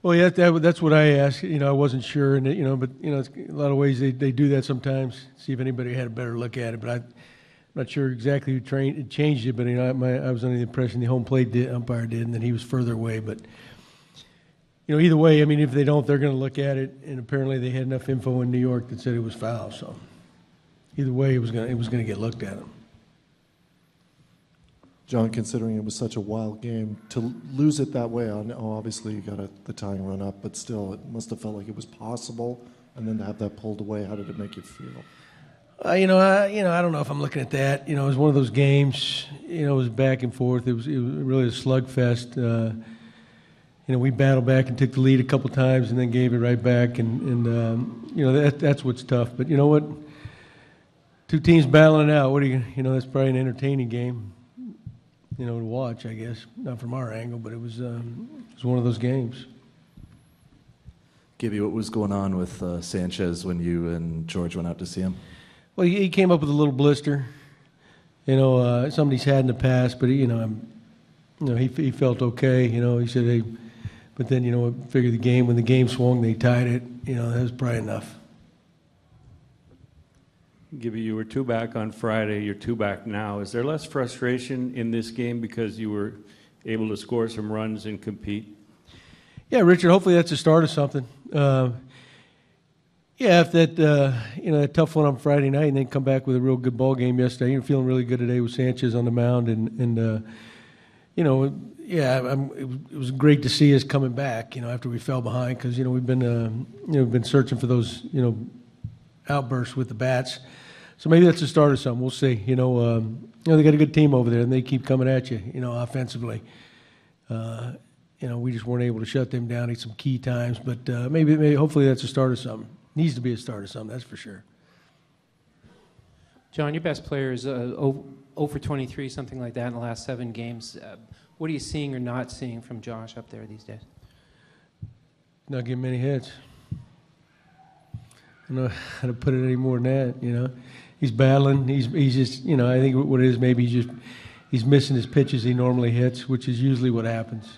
Well, yeah, that's what I asked. I wasn't sure, and but it's a lot of ways they do that sometimes. See if anybody had a better look at it, but I'm not sure exactly who changed it. But I was under the impression the home plate umpire did, and that he was further away. But either way, I mean, if they don't, they're going to look at it, and apparently they had enough info in New York that said it was foul. So either way, it was going to get looked at. John, considering it was such a wild game, to lose it that way, obviously you got the tying run up, but still, it must have felt like it was possible, and then to have that pulled away, how did it make you feel? I don't know if I'm looking at that. It was one of those games. It was back and forth. It was really a slugfest. We battled back and took the lead a couple times, and then gave it right back, and that's what's tough. But you know what? Two teams battling it out. What are you? That's probably an entertaining game. To watch, I guess. Not from our angle, but it was one of those games. Gibby, what was going on with Sanchez when you and George went out to see him? Well, he came up with a little blister. Something he's had in the past, but he felt okay. He said, hey, but then figured when the game swung, they tied it. That was probably enough. Gibby, you were 2 back on Friday. You're 2 back now. Is there less frustration in this game because you were able to score some runs and compete? Yeah, Richard. Hopefully that's the start of something. If that that tough one on Friday night, and then come back with a real good ball game yesterday. You're feeling really good today with Sanchez on the mound, and it was great to see us coming back. After we fell behind, because we've been searching for those outbursts with the bats. So maybe that's the start of something. We'll see. They got a good team over there, and they keep coming at you. Offensively. We just weren't able to shut them down at some key times. But maybe, hopefully, that's the start of something. Needs to be a start of something. That's for sure. John, your best player is 0 for 23, something like that, in the last 7 games. What are you seeing or not seeing from Josh up there these days? Not getting many hits. I don't know how to put it any more than that. He's battling. He's just, I think what it is, maybe he's missing his pitches he normally hits, which is usually what happens.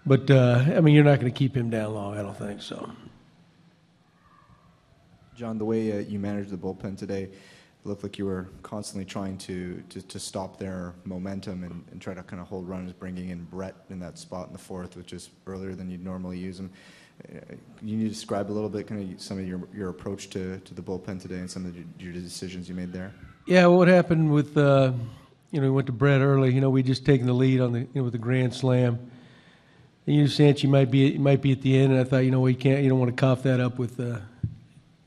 But, you're not going to keep him down long, I don't think so. John, the way you managed the bullpen today, it looked like you were constantly trying to stop their momentum and try to kind of hold runners, bringing in Brett in that spot in the 4th, which is earlier than you'd normally use him. Can you describe a little bit kind of some of your approach to the bullpen today and some of your decisions you made there? Yeah, what happened with we went to Brett early. We just taken the lead on the with the grand slam. And Sanchi might be at the end, and I thought you don't want to cough that up with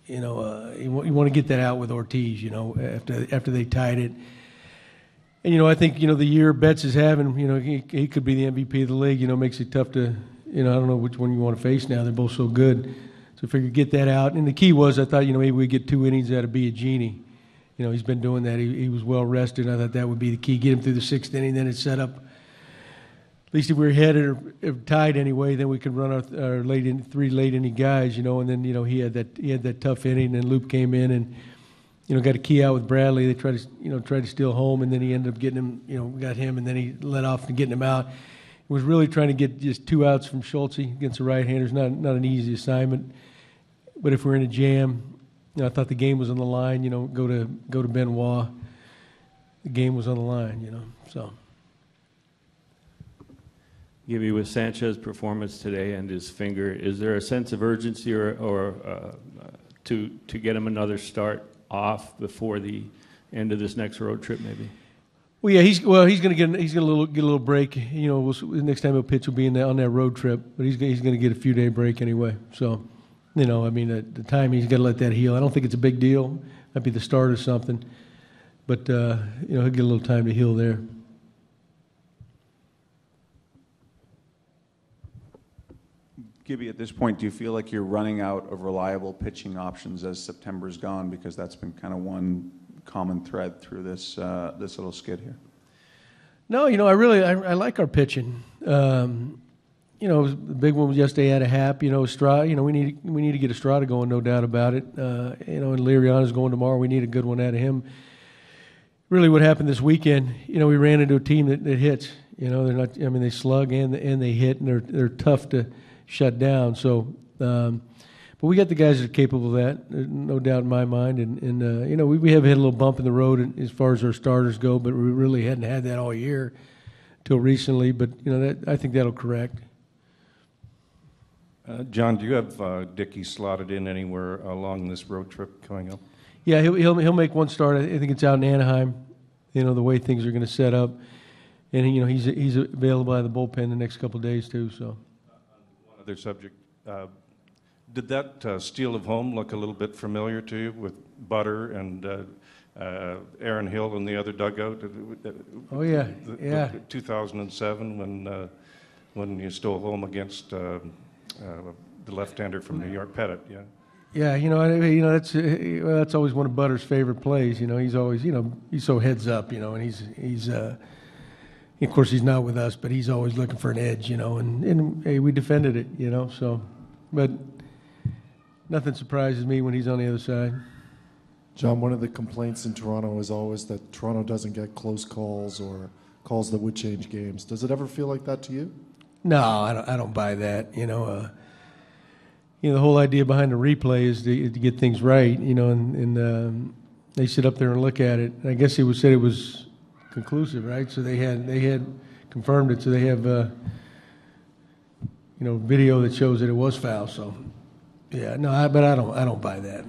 you want to get that out with Ortiz. After they tied it. And I think the year Betts is having, he could be the MVP of the league. Makes it tough to. I don't know which one you want to face now. They're both so good. So I figured get that out. And the key was I thought, maybe we'd get 2 innings out of Biagini. He's been doing that. He was well rested. I thought that would be the key. Get him through the 6th inning. Then it's set up. At least if we were ahead or tied anyway, then we could run our 3 late inning guys, And then, he had that tough inning. And Loop came in and, got a key out with Bradley. They tried to steal home. And then he ended up getting him, got him. And then he let off and getting him out. Was really trying to get just 2 outs from Schultze against the right-handers. Not an easy assignment, but if we're in a jam, I thought the game was on the line. Go to Benoit. The game was on the line. So. Gibby, with Sanchez's performance today and his finger, is there a sense of urgency or to get him another start off before the end of this next road trip, maybe? Well, yeah, he's going to get a little break. Next time he'll pitch will be on that road trip, but he's going to get a few day break anyway. So, the time he's got to let that heal. I don't think it's a big deal. Might be the start of something, but he'll get a little time to heal there. Gibby, at this point, do you feel like you're running out of reliable pitching options as September's gone? Because that's been kind of one common thread through this little skid here. No, I like our pitching. The big one was yesterday had a Hap. Estrada. We need to get Estrada going, no doubt about it. And Liriano's going tomorrow. We need a good one out of him. Really, what happened this weekend? We ran into a team that hits. They're not. They slug and they hit, and they're tough to. shut down. So, but we got the guys that are capable of that, no doubt in my mind. And you know, we have hit a little bump in the road as far as our starters go, but we really hadn't had that all year till recently. But you know, I think that'll correct. John, do you have Dickey slotted in anywhere along this road trip coming up? Yeah, he'll make one start. I think it's out in Anaheim. You know, the way things are going to set up, and you know he's available out of the bullpen the next couple of days too. So, One other subject. Did that steal of home look a little bit familiar to you with Butter and Aaron Hill in the other dugout? Oh yeah, yeah. 2007 when you stole home against the left-hander from New York, Pettit. Yeah. Yeah, you know that's always one of Butter's favorite plays. You know, he's always, you know, he's so heads up, you know, and he's of course he's not with us, but he's always looking for an edge, you know, and hey, we defended it, you know, so, but nothing surprises me when he's on the other side. John, one of the complaints in Toronto is always that Toronto doesn't get close calls or calls that would change games. Does it ever feel like that to you? No, I don't buy that. You know, the whole idea behind the replay is to get things right. You know, and they sit up there and look at it. And I guess said it was conclusive, right? So they had confirmed it. So they have video that shows that it was foul. So yeah, no, but I don't buy that.